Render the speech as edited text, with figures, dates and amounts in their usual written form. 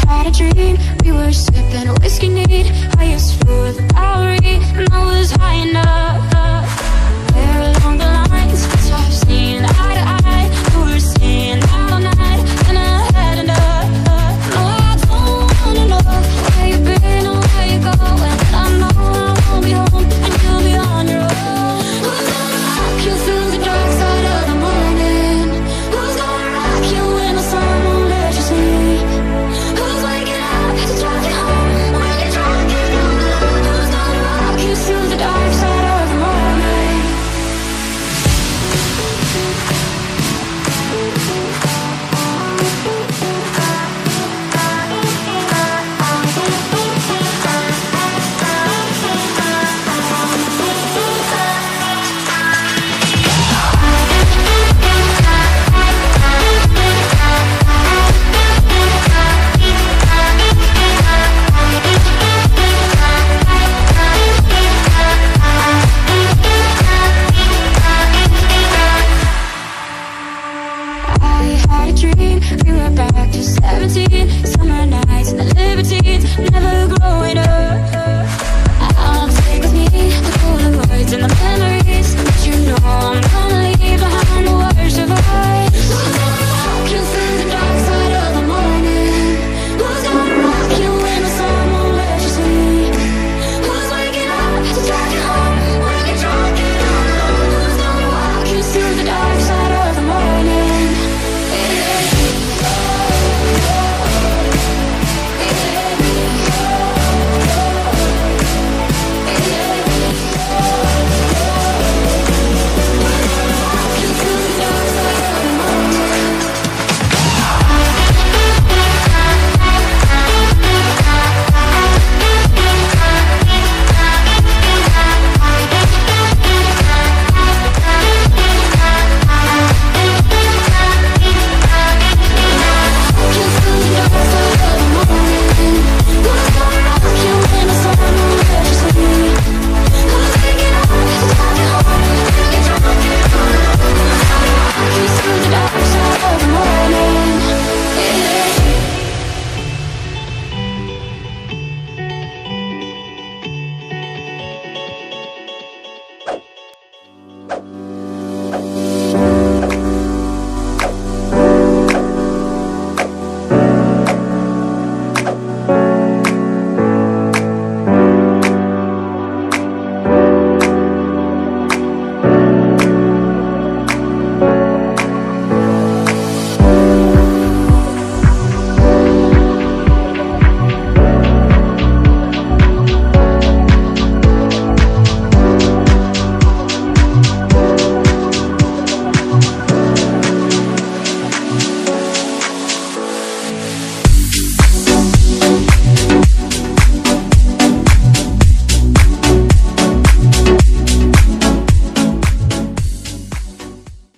had a dream, we were sipping whiskey neat, highest floor of the Bowery, and I was high enough. Where along the lines, stopped seeing eye to eye, we were staying out all night, and I had enough. No, I don't wanna know where you've been or where you're going. I know I won't be home, and you'll be on your own. Who's gonna rock you through the dark side of the morning? Who's gonna rock you when the sun won't let you sleep? Who's waking up to drive you home when you're drunk and all alone? Who's gonna rock you through the dark side of the morning? We were back to 17, summer nights and the libertines, never growing up. I'll take with me the Polaroids and the memories, but you know I'm gonna leave behind the worst of us. Who's gonna rock you through the dark side of the morning? Who's gonna rock you when the sun won't let you sleep? Who's waking up to drive you home when you're drunk and all alone? Who's gonna rock you through the dark side of the morning?